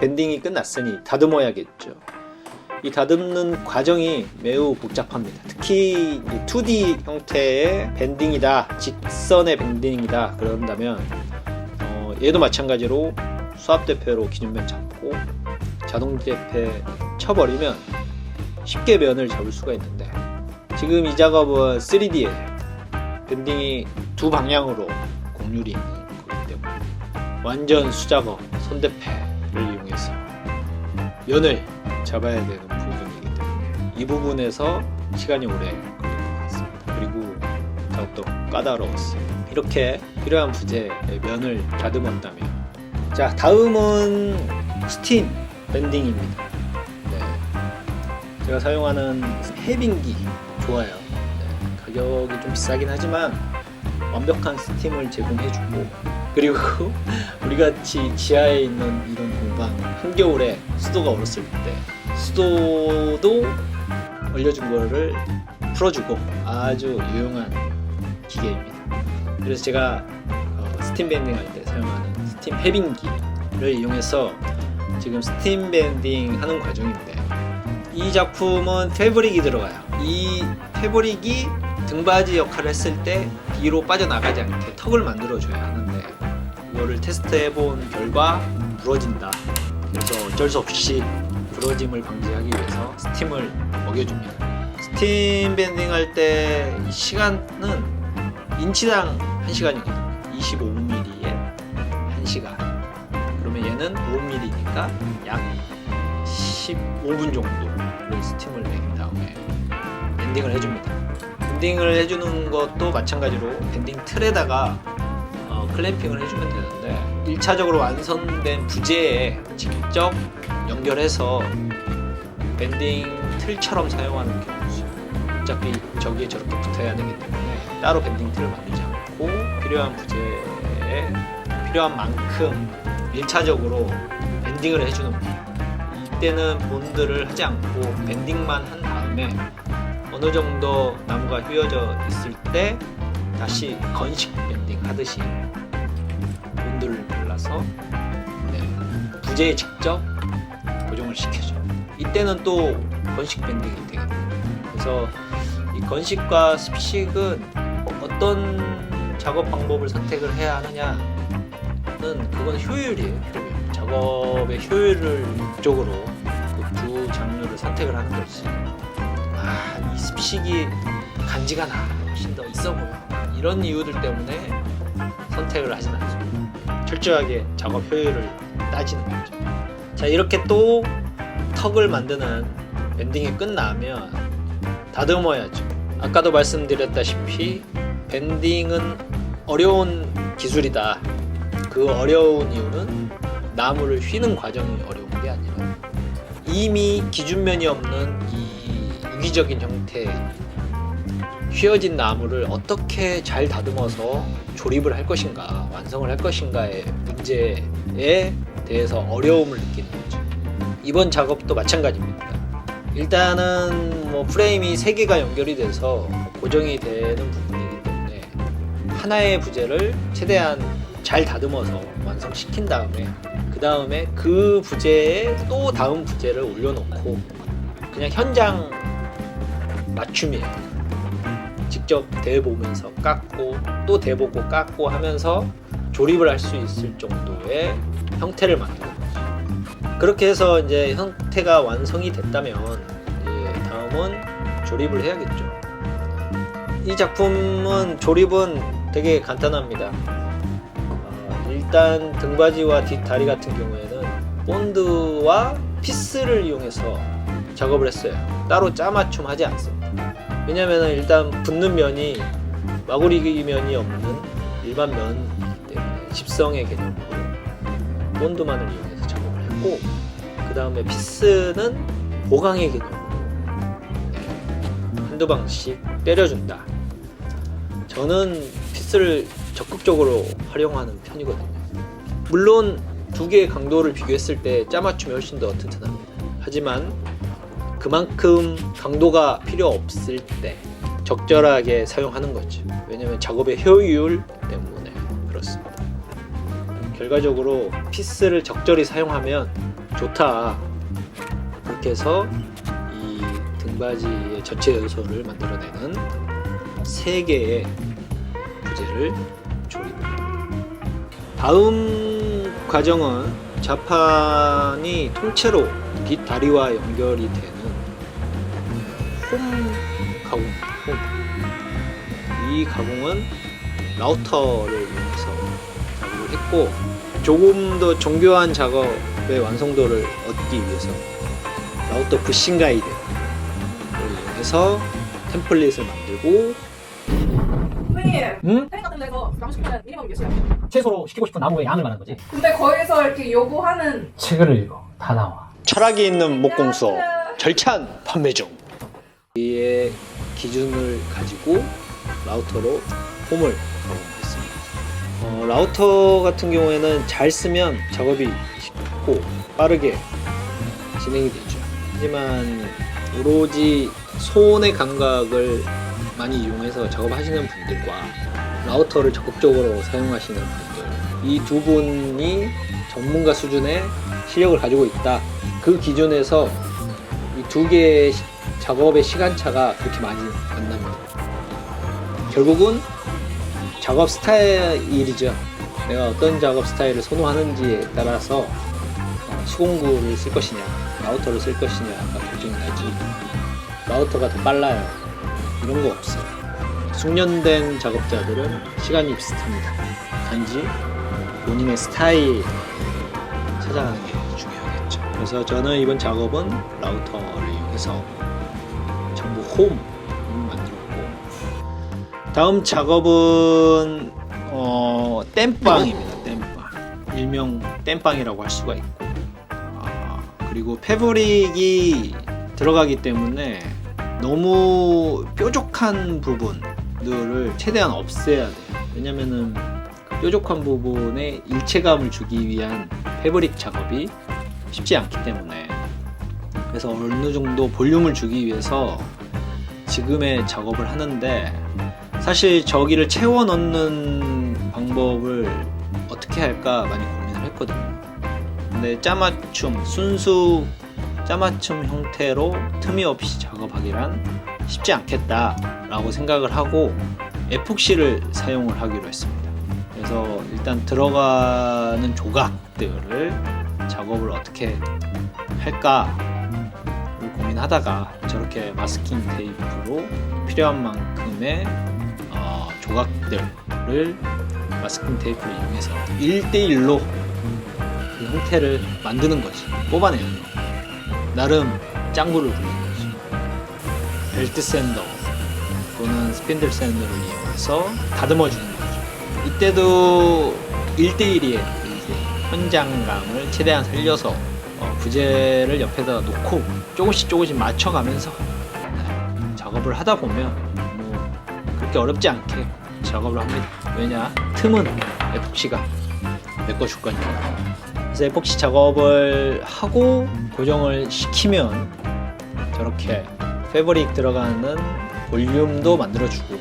밴딩이 끝났으니 다듬어야겠죠. 이 다듬는 과정이 매우 복잡합니다. 특히 2D 형태의 밴딩이다, 직선의 밴딩이다 그런다면 얘도 마찬가지로 수압대패로 기준면 잡고 자동대패 쳐버리면 쉽게 면을 잡을 수가 있는데, 지금 이 작업은 3D예요. 밴딩이 두 방향으로 곡률이 있는 거기 때문에 완전 수작업, 손대패를 이용해서 면을 잡아야 되는 부분이기 때문에 이 부분에서 시간이 오래 걸릴 것 같습니다. 그리고 작업도 까다로웠어요. 이렇게 필요한 부재의 면을 다듬었다면, 자, 다음은 스팀 밴딩입니다. 네. 제가 사용하는 해빙기 좋아요. 네. 가격이 좀 비싸긴 하지만 완벽한 스팀을 제공해주고, 그리고 우리같이 지하에 있는 이런 공방, 한겨울에 수도가 얼었을 때 수도도 얼려준 거를 풀어주고 아주 유용한 기계입니다. 그래서 제가 스팀 밴딩 할 때 사용하는 스팀 해빙기를 이용해서 지금 스팀 밴딩 하는 과정인데, 이 작품은 패브릭이 들어가요. 이 패브릭이 등받이 역할을 했을 때 뒤로 빠져나가지 않게 턱을 만들어줘야 하는데, 이거를 테스트해본 결과 부러진다. 그래서 어쩔 수 없이 부러짐을 방지하기 위해서 스팀을 먹여줍니다. 스팀 밴딩 할 때 시간은 인치당 1시간이거든요. 25mm에 1시간. 그러면 얘는 5mm니까 약 15분 정도를 스팀을 내린 다음에 밴딩을 해줍니다. 밴딩을 해주는 것도 마찬가지로 밴딩 틀에다가 클램핑을 해주면 되는데, 1차적으로 완성된 부재에 직접 연결해서 밴딩 틀처럼 사용하는 경우죠. 어차피 저기에 저렇게 붙어야 되기 때문에 따로 밴딩 틀을 만들지 않고 필요한 부재에 필요한 만큼 1차적으로 밴딩을 해주는 거예요. 이때는 본드를 하지 않고 밴딩만 한 다음에 어느 정도 나무가 휘어져 있을 때 다시 건식 밴딩 하듯이 본드를 발라서 부재에 직접 고정을 시켜줘. 이때는 또 건식 밴딩이 되거든요. 그래서 이 건식과 습식은 어떤 작업 방법을 선택을 해야 하느냐는, 그건 효율이에요. 작업의 효율을 목적으로 그 두 장르를 선택을 하는 거지. 이 습식이 간지가 나, 훨씬 더 있어 보여, 이런 이유들 때문에 선택을 하진 않죠. 철저하게 작업 효율을 따지는 거죠. 자, 이렇게 또 턱을 만드는 밴딩이 끝나면 다듬어야죠. 아까도 말씀드렸다시피 밴딩은 어려운 기술이다. 그 어려운 이유는 나무를 휘는 과정이 어려운 게 아니라 이미 기준면이 없는 이 유기적인 형태의 휘어진 나무를 어떻게 잘 다듬어서 조립을 할 것인가, 완성을 할 것인가의 문제에 대해서 어려움을 느끼는 거죠. 이번 작업도 마찬가지입니다. 일단은 프레임이 3개가 연결이 돼서 고정이 되는 부분이기 때문에 하나의 부재를 최대한 잘 다듬어서 완성시킨 다음에 그 부재에 또 다음 부재를 올려놓고 그냥 현장 맞춤이에요. 직접 대보면서 깎고 또 대보고 깎고 하면서 조립을 할 수 있을 정도의 형태를 만드는 거죠. 그렇게 해서 이제 형태가 완성이 됐다면 이제 다음은 조립을 해야겠죠. 이 작품은 조립은 되게 간단합니다. 일단 등받이와 뒷다리 같은 경우에는 본드와 피스를 이용해서 작업을 했어요. 따로 짜맞춤 하지 않습니다. 왜냐면 일단 붙는 면이 마구리 면이 없는 일반 면이기 때문에 집성의 개념으로 본드만을 이용해서 작업을 했고, 그 다음에 피스는 보강의 개념으로 한두 방씩 때려준다. 저는 피스를 적극적으로 활용하는 편이거든요. 물론 두 개의 강도를 비교했을 때 짜맞춤이 훨씬 더 튼튼합니다. 하지만 그만큼 강도가 필요 없을 때 적절하게 사용하는 거죠. 왜냐면 작업의 효율 때문에 그렇습니다. 결과적으로 피스를 적절히 사용하면 좋다. 그렇게 해서 이 등받이의 전체 요소를 만들어내는 3개의 부재를 조립합니다. 다음 과정은 자판이 통째로 뒷다리와 연결이 되는 홈 가공입니다. 이 가공은 라우터를 이용해서 작업을 했고, 조금 더 정교한 작업의 완성도를 얻기 위해서 라우터 부싱 가이드를 이용해서 템플릿을 만들고. 선생님, 응? 팬 같은 데서 나무 시키면 미니멈이 몇이야? 최소로 시키고 싶은 나무의 양을 말하는 거지. 근데 거기서 이렇게 요구하는 책을 읽어. 다 나와. 철학이 있는 목공소 절찬 판매 중. 이의 기준을 가지고 라우터로 홈을 가공했습니다. 라우터 같은 경우에는 잘 쓰면 작업이 쉽고 빠르게 진행이 되죠. 하지만 오로지 손의 감각을 많이 이용해서 작업하시는 분들과 라우터를 적극적으로 사용하시는 분들, 이 두 분이 전문가 수준의 실력을 가지고 있다. 그 기준에서 이 두 개의 작업의 시간차가 그렇게 많이 안 납니다. 결국은 작업 스타일이죠. 내가 어떤 작업 스타일을 선호하는지에 따라서 수공구를 쓸 것이냐, 라우터를 쓸 것이냐가 결정이 나지. 라우터가 더 빨라요, 이런 거 없어요. 숙련된 작업자들은 시간이 비슷합니다. 단지 본인의 스타일 찾아가는 게 중요하겠죠. 그래서 저는 이번 작업은 라우터를 이용해서 전부 홈을 만들었고, 다음 작업은 땜빵입니다. 땜빵, 일명 땜빵이라고 할 수가 있고, 그리고 패브릭이 들어가기 때문에 너무 뾰족한 부분들을 최대한 없애야 돼요. 왜냐면은 뾰족한 부분에 일체감을 주기 위한 패브릭 작업이 쉽지 않기 때문에, 그래서 어느 정도 볼륨을 주기 위해서 지금의 작업을 하는데, 사실 저기를 채워 넣는 방법을 어떻게 할까 많이 고민을 했거든요. 근데 짜맞춤, 순수 짜맞춤 형태로 틈이 없이 작업하기란 쉽지 않겠다라고 생각을 하고 에폭시를 사용을 하기로 했습니다. 그래서 일단 들어가는 조각들을 작업을 어떻게 할까를 고민하다가 저렇게 마스킹 테이프로 필요한 만큼의 조각들을 마스킹 테이프를 이용해서 1대1로 그 형태를 만드는 거지. 뽑아내는 거. 나름 짱구를 부리는 거지. 벨트 샌더 또는 스핀들 샌더를 이용해서 다듬어 주는 거죠. 이때도 1대1의 현장감을 최대한 살려서 부재를 옆에다 놓고 조금씩 맞춰가면서 작업을 하다 보면 뭐 그렇게 어렵지 않게 작업을 합니다. 왜냐? 틈은 에폭시가 메꿔줄 거니까. 그래서 에폭시 작업을 하고 고정을 시키면 저렇게 패브릭 들어가는 볼륨도 만들어주고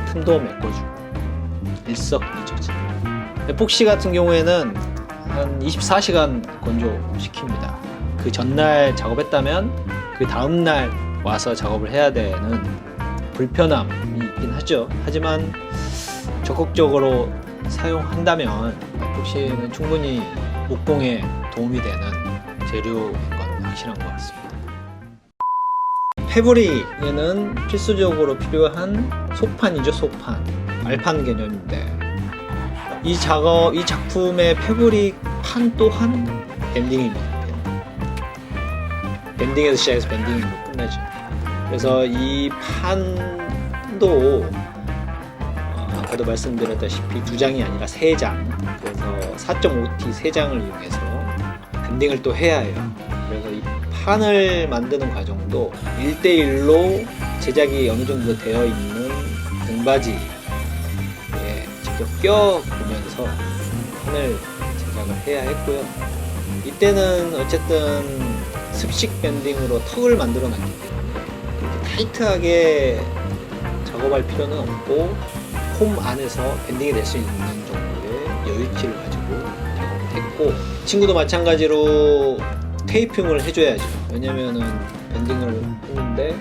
틈도 메꿔주고 일석이조지. 에폭시 같은 경우에는 한 24시간 건조시킵니다. 그 전날 작업했다면 그 다음날 와서 작업을 해야 되는 불편함이 있긴 하죠. 하지만 적극적으로 사용한다면 에폭시는 충분히 목공에 도움이 되는 재료인 건 확실한 것 같습니다. 패브릭에는 필수적으로 필요한 소판이죠. 소판, 알판 개념인데 이 작품의 패브릭 판 또한 밴딩입니다. 밴딩에서 시작해서 밴딩으로 끝나죠. 그래서 이 판도 아까도 말씀드렸다시피 2장이 아니라 3장, 그래서 4.5T 3장을 이용해서 밴딩을 또 해야 해요. 그래서 이 판을 만드는 과정도 1대1로 제작이 어느 정도 되어 있는 등받이에 직접 껴보면서 판을 제작을 해야 했고요. 이때는 어쨌든 습식 밴딩으로 턱을 만들어 놨기 때문에 그렇게 타이트하게 작업할 필요는 없고 홈 안에서 밴딩이 될 수 있는 정도의 여유치를 가지고 작업을 했고, 친구도 마찬가지로 테이핑을 해줘야죠. 왜냐면은 밴딩을 했는데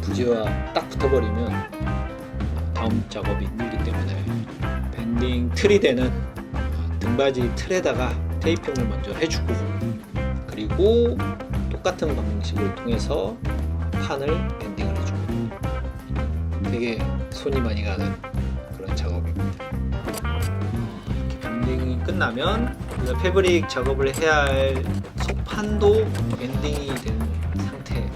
부지와 딱 붙어버리면 다음 작업이 힘들기 때문에 밴딩 틀이 되는 등받이 틀에다가 테이핑을 먼저 해주고, 그리고 똑같은 방식을 통해서 판을 밴딩을 해주고, 되게 손이 많이 가는 그런 작업입니다. 이렇게 밴딩이 끝나면 패브릭 작업을 해야 할 속판도 밴딩이 된 상태입니다.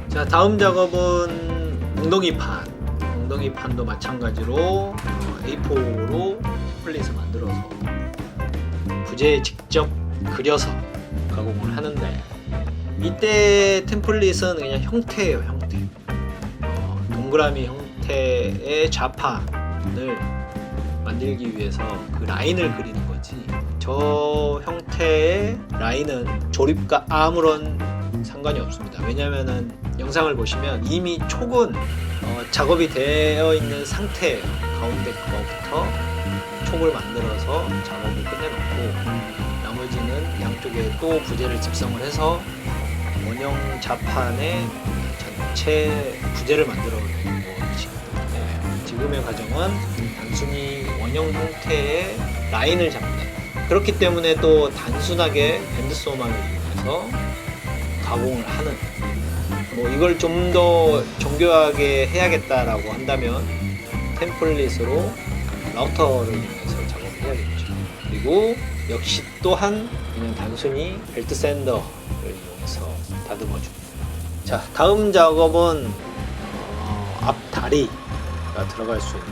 자, 다음 작업은 엉덩이판. 엉덩이판도 마찬가지로 A4로 템플릿을 만들어서 부재에 직접 그려서 가공을 하는데, 이때 템플릿은 그냥 형태예요, 형태. 동그라미 형태의 좌판을 만들기 위해서 그 라인을 그리는 거지, 저 형태의 라인은 조립과 아무런 상관이 없습니다. 왜냐면은 영상을 보시면 이미 촉은 작업이 되어 있는 상태예요. 가운데 거부터 촉을 만들어서 작업을 끝내놓고, 나머지는 양쪽에 또 부재를 집성을 해서 원형 자판에 전체 부재를 만들어내는 것이기 때문에 지금의 과정은 단순히 원형 형태의 라인을 잡는, 그렇기 때문에 또 단순하게 밴드소만을 이용해서 가공을 하는, 이걸 좀 더 정교하게 해야겠다라고 한다면 템플릿으로 라우터를 이용해서 작업을 해야겠죠. 그리고 역시 또한 그냥 단순히 벨트 샌더를 이용해서 다듬어줍니다. 자, 다음 작업은 앞다리가 들어갈 수 있는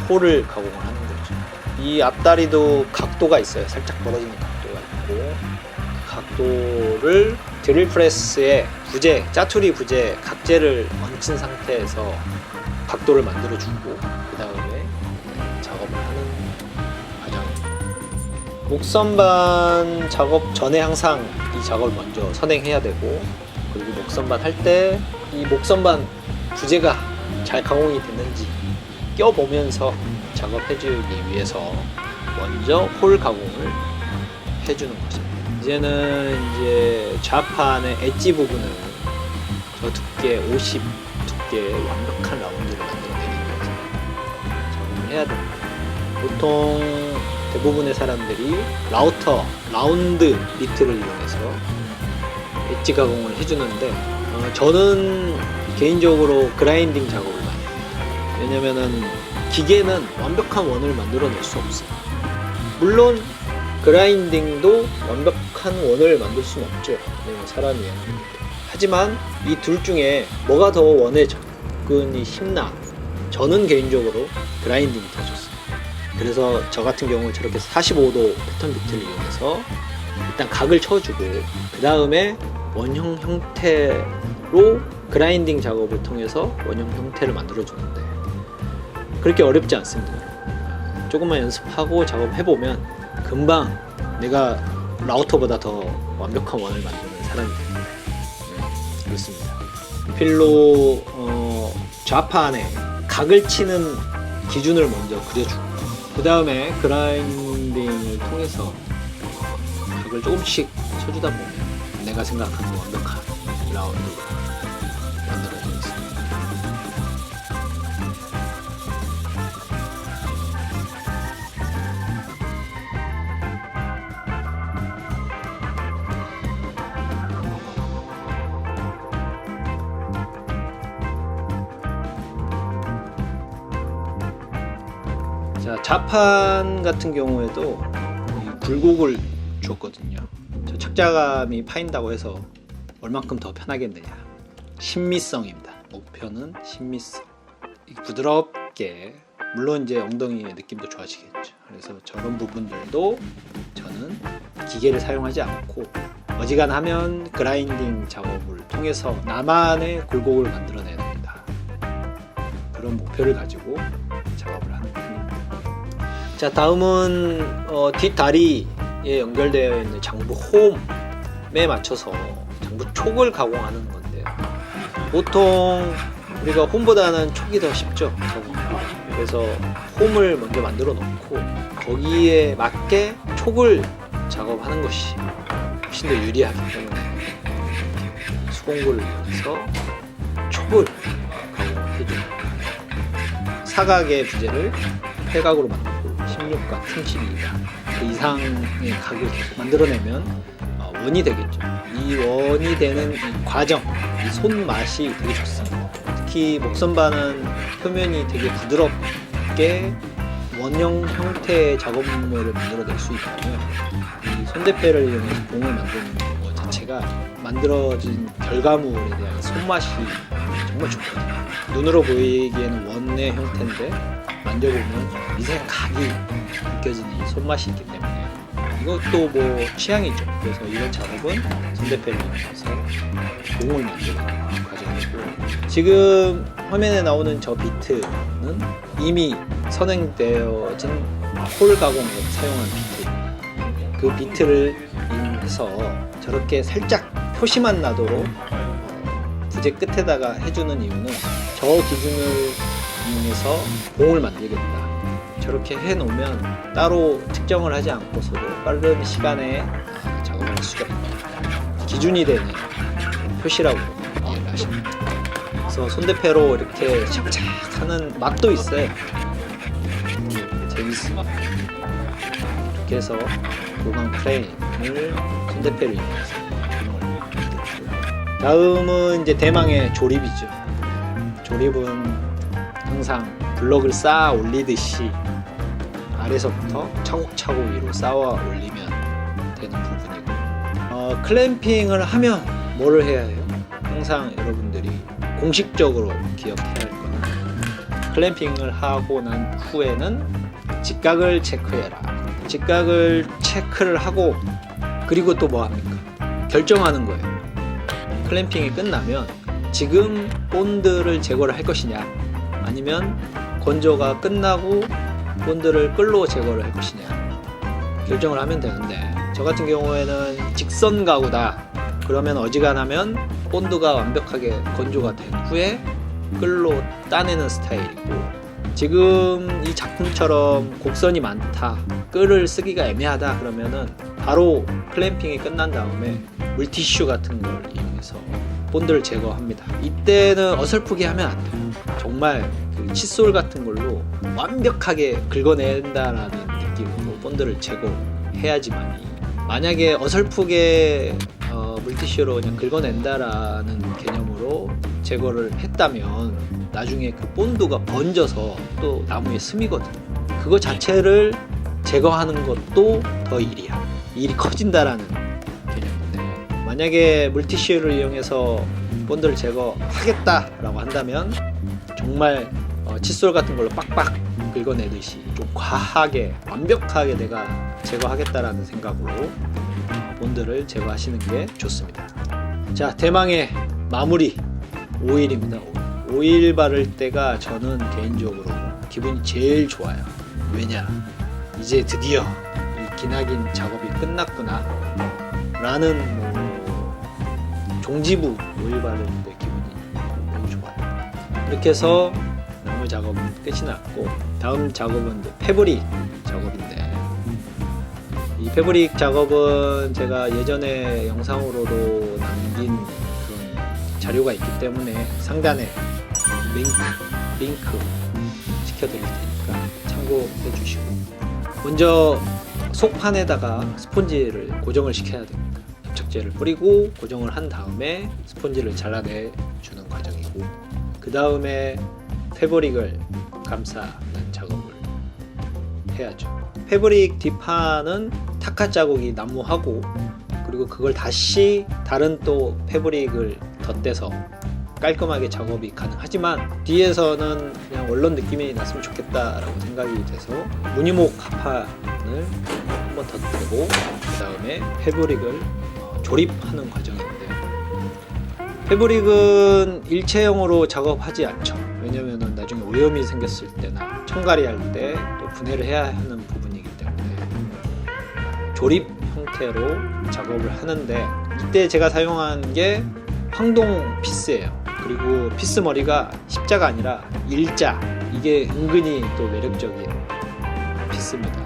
홀을 가공을 하는 거죠. 이 앞다리도 각도가 있어요. 살짝 벌어지는 각도가 있고, 그 각도를 드릴 프레스에 부재, 짜투리 부재, 각재를 얹힌 상태에서 각도를 만들어주고, 그 다음에 작업을 하는 과정입니다. 목선반 작업 전에 항상 이 작업을 먼저 선행해야 되고, 그리고 목선반 할 때 이 목선반 부재가 잘 가공이 됐는지 껴보면서 작업해주기 위해서 먼저 홀 가공을 해주는 것입니다. 이제는 이제 좌판의 엣지 부분을 저 두께 50 두께의 완벽한 라운드를 만들어내기 위해서 작업을 해야 됩니다. 보통 대부분의 사람들이 라운드 비트를 이용해서 엣지 가공을 해주는데, 저는 개인적으로 그라인딩 작업을 많이 합니다. 왜냐면은 기계는 완벽한 원을 만들어낼 수 없어요. 물론 그라인딩도 완벽한 원을 만들 수는 없죠. 왜냐면 사람이에요. 하지만 이 둘 중에 뭐가 더 원에 접근이 쉽나? 저는 개인적으로 그라인딩이 더 좋습니다. 그래서 저 같은 경우 저렇게 45도 패턴 비트를 이용해서 일단 각을 쳐주고, 그 다음에 원형 형태로 그라인딩 작업을 통해서 원형 형태를 만들어주는데, 그렇게 어렵지 않습니다. 조금만 연습하고 작업해보면 금방 내가 라우터보다 더 완벽한 원을 만드는 사람이 됩니다. 그렇습니다. 필로 좌판에 각을 치는 기준을 먼저 그려주고, 그 다음에 그라인딩을 통해서 각을 조금씩 쳐주다 보면 내가 생각하는 완벽한 라운드가 만들어져 있습니다. 자, 좌판 같은 경우에도 이 굴곡을 줬거든요. 저 착자감이 파인다고 해서 얼만큼 더 편하겠느냐. 신미성입니다. 목표는 신미성. 부드럽게, 물론 이제 엉덩이의 느낌도 좋아지겠죠. 그래서 저런 부분들도 저는 기계를 사용하지 않고 어지간하면 그라인딩 작업을 통해서 나만의 굴곡을 만들어내야 됩니다. 그런 목표를 가지고 작업을 하는 편입니다. 자, 다음은 뒷다리에 연결되어 있는 장부 홈에 맞춰서 장부 촉을 가공하는 건데요. 보통 우리가 홈보다는 촉이 더 쉽죠, 가공하기. 그래서 홈을 먼저 만들어 놓고 거기에 맞게 촉을 작업하는 것이 훨씬 더 유리하기 때문에 수공구를 이용해서 촉을 가공해줍니다. 사각의 부재를 팔각으로 만들고 16각, 32각 그 이상의 각을 만들어내면 원이 되겠죠. 이 원이 되는 이 과정, 이 손맛이 되게 좋습니다. 특히 목선반은 표면이 되게 부드럽게 원형 형태의 작업물을 만들어낼 수 있다면 이 손대패를 이용해서 봉을 만드는 것 자체가 만들어진 결과물에 대한 손맛이 정말 좋거든요. 눈으로 보이기에는 원의 형태인데 만져보면 미세한 각이 느껴지는 이 손맛이 있기 때문에 이것도 뭐 취향이죠. 그래서 이런 작업은 손대패를 이용해서 봉을 만드는 과정이고, 지금 화면에 나오는 저 비트는 이미 선행되어진 홀 가공에 사용한 비트. 그 비트를 이용해서 저렇게 살짝 표시만 나도록 부재 끝에다가 해주는 이유는 저 기준을 이용해서 봉을 만들겠다. 저렇게 해놓으면 따로 측정을 하지 않고서도 빠른 시간에 작업을 할 수가 있다. 기준이 되는 표시라고 이해를 하시면 됩니다. 그래서 손대패로 이렇게 착착 하는 맛도 있어요. 재밌습니다. 이렇게 해서 보강 프레임을 손대패를 이용해서 구멍을 만들고, 다음은 이제 대망의 조립이죠. 조립은 항상 블럭을 쌓아 올리듯이 아래서부터 차곡차곡 위로 쌓아 올리면 되는 부분이고, 클램핑을 하면 뭐를 해야 해요? 항상 여러분들이 공식적으로 기억해야 할 거는, 클램핑을 하고 난 후에는 직각을 체크해라. 직각을 체크를 하고, 그리고 또 뭐 합니까? 결정하는 거예요. 클램핑이 끝나면 지금 본드를 제거를 할 것이냐, 아니면 건조가 끝나고 본드를 끌로 제거를 할 것이냐 결정을 하면 되는데, 저 같은 경우에는 직선 가구다. 그러면 어지간하면 본드가 완벽하게 건조가 된 후에 끌로 따내는 스타일이고, 지금 이 작품처럼 곡선이 많다, 끌을 쓰기가 애매하다 그러면은 바로 클램핑이 끝난 다음에 물티슈 같은 걸 이용해서 본드를 제거합니다. 이때는 어설프게 하면 안 돼요. 정말 그 칫솔 같은 걸로 완벽하게 긁어낸다라는 느낌으로 본드를 제거해야지만이, 만약에 어설프게 물티슈로 그냥 긁어낸다라는 개념으로 제거를 했다면 나중에 그 본드가 번져서 또 나무에 스미거든요. 그거 자체를 제거하는 것도 더 일이야. 일이 커진다라는 개념인데, 만약에 물티슈를 이용해서 본드를 제거하겠다라고 한다면 정말 칫솔 같은 걸로 빡빡 긁어내듯이 좀 과하게 완벽하게 내가 제거하겠다라는 생각으로 본드를 제거하시는 게 좋습니다. 자, 대망의 마무리 오일입니다. 오일 바를 때가 저는 개인적으로 기분이 제일 좋아요. 왜냐? 이제 드디어 이 기나긴 작업이 끝났구나 라는 종지부 오일 바를 때 기분이 매우 좋아요. 이렇게 해서 나무 작업은 끝이 났고, 다음 작업은 이제 패브릭 작업인데, 이 패브릭 작업은 제가 예전에 영상으로도 남긴 그런 자료가 있기 때문에 상단에 링크 시켜드릴 테니까 참고해 주시고, 먼저 속판에다가 스폰지를 고정을 시켜야 됩니다. 접착제를 뿌리고 고정을 한 다음에 스폰지를 잘라내 주는 과정이고, 그 다음에 패브릭을 감싸는 작업을 해야죠. 패브릭 뒷판은 타카 자국이 난무하고, 그리고 그걸 다시 다른 또 패브릭을 덧대서 깔끔하게 작업이 가능하지만, 뒤에서는 그냥 원론 느낌이 났으면 좋겠다라고 생각이 돼서 무늬목 합판을 한번 덧대고 그 다음에 패브릭을 조립하는 과정인데, 패브릭은 일체형으로 작업하지 않죠. 왜냐면 나중에 오염이 생겼을 때나 청가리 할 때 또 분해를 해야 하는 부분이기 때문에 조립 형태로 작업을 하는데, 이때 제가 사용한 게 황동 피스예요. 그리고 피스 머리가 십자가 아니라 일자. 이게 은근히 또 매력적인 피스입니다.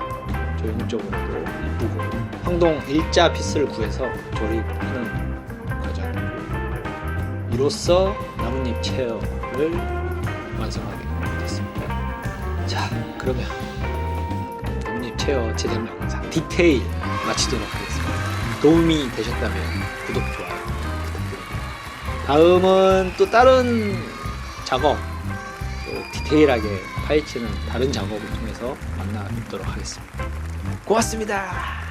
조형적으로도 이쁘고 황동 일자 피스를 구해서 조립하는 과정이고 이로써 나뭇잎 체어를 완성하게 됐습니다. 자, 그러면 나뭇잎 체어 제작 영상 디테일 마치도록 하겠습니다. 도움이 되셨다면 구독, 좋아요 부탁드립니다. 다음은 또 다른 작업, 또 디테일하게 파헤치는 다른 작업을 통해서 만나 뵙도록 하겠습니다. 고맙습니다.